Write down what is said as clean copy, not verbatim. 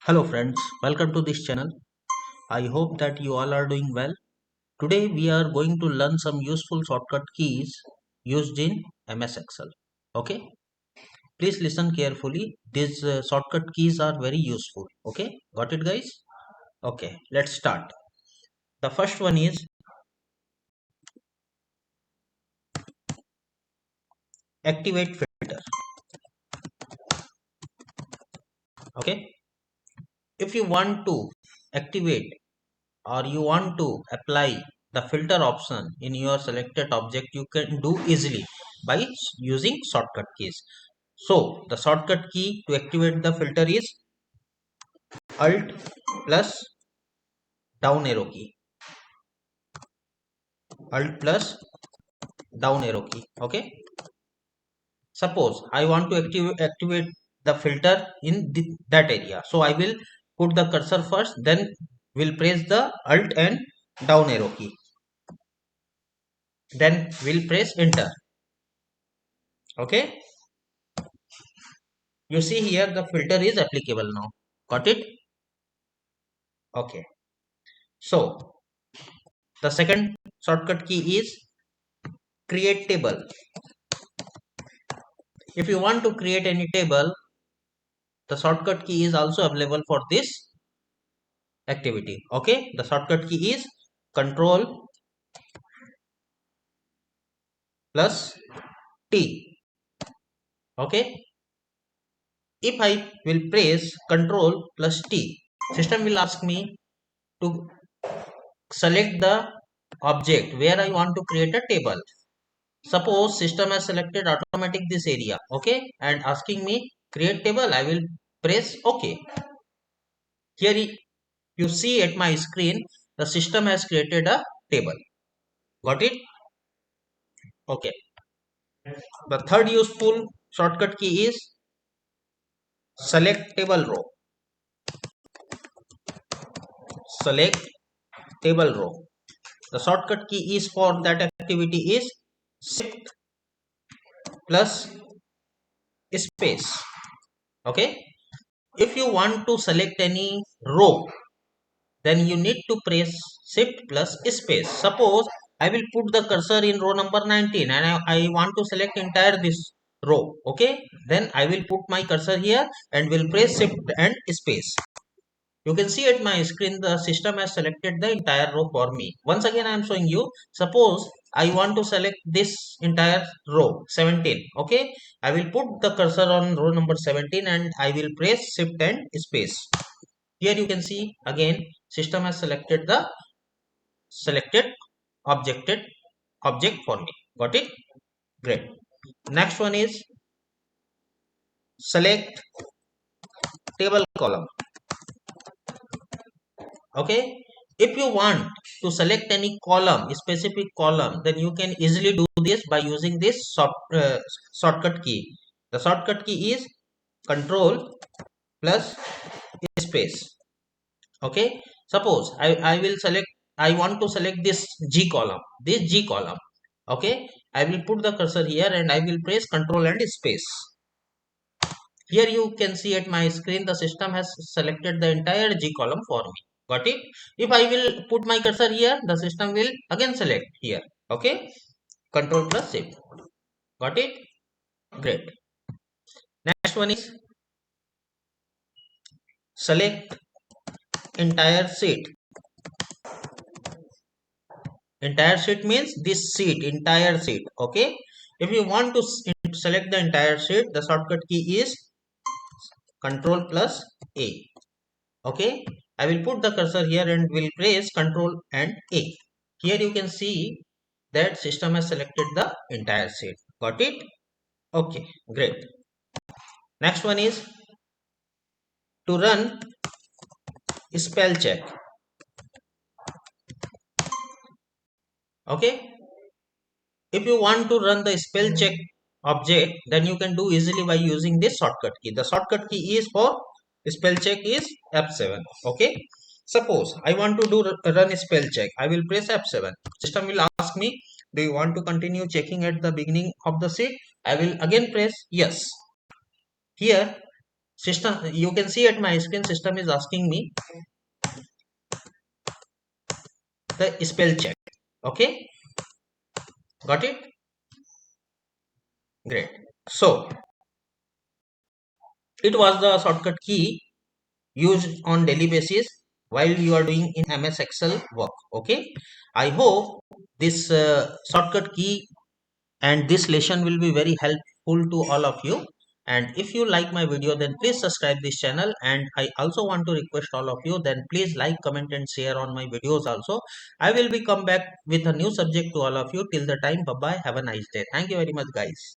Hello friends, welcome to this channel. I hope that you all are doing well. Today we are going to learn some useful shortcut keys used in MS Excel. Okay, please listen carefully. These shortcut keys are very useful. Okay, got it guys? Okay, let's start. The first one is activate filter. Okay, if you want to activate or you want to apply the filter option in your selected object, you can do easily by using shortcut keys. So the shortcut key to activate the filter is Alt plus down arrow key. Alt plus down arrow key. Okay. Suppose I want to activate the filter in that area. So I will put the cursor first, then will press the Alt and down arrow key. Then we'll press enter. Okay. You see here the filter is applicable now. Got it? Okay. So the second shortcut key is create table. If you want to create any table, the shortcut key is also available for this activity. Okay. The shortcut key is Control plus T. Okay. If I will press Control plus T, system will ask me to select the object where I want to create a table. Suppose system has selected automatic this area, okay, and asking me create table, I will press OK. Here you see at my screen the system has created a table. Got it? Okay. The third useful shortcut key is select table row. Select table row. The shortcut key is for that activity is Shift plus space. Okay. If you want to select any row, then you need to press Shift plus space. Suppose I will put the cursor in row number 19 and I want to select entire this row. Okay. Then I will put my cursor here and will press Shift and space. You can see at my screen the system has selected the entire row for me. Once again I am showing you. Suppose I want to select this entire row 17. Okay. I will put the cursor on row number 17 and I will press Shift and space. Here you can see again system has selected the selected object for me. Got it? Great. Next one is select table column. Okay. If you want to select any column, a specific column, then you can easily do this by using this shortcut key. The shortcut key is Control plus space. Okay. Suppose I will select, I want to select this G column, Okay. I will put the cursor here and I will press Control and space. Here you can see at my screen the system has selected the entire G column for me. Got it? If I will put my cursor here, the system will again select here. Okay. Control plus Shift. Got it? Great. Next one is select entire sheet. Entire sheet means this sheet, entire sheet. Okay. If you want to select the entire sheet, the shortcut key is Control plus A. Okay. I will put the cursor here and will press Control and A. Here you can see that system has selected the entire sheet. Got it? Okay, great. Next one is to run spell check. Okay. If you want to run the spell check object, then you can do easily by using this shortcut key. The shortcut key is for spell check is F7. Okay. Suppose I want to do run spell check. I will press F7. System will ask me, do you want to continue checking at the beginning of the sheet? I will again press yes. Here System, you can see at my screen, system is asking me the spell check. Okay, got it? Great. So it was the shortcut key used on daily basis while you are doing in MS Excel work. Okay, I hope this shortcut key and this lesson will be very helpful to all of you. And if you like my video, then please subscribe this channel. And I also want to request all of you, then please like, comment and share on my videos also. I will be come back with a new subject to all of you. Till the time, bye bye, have a nice day. Thank you very much guys.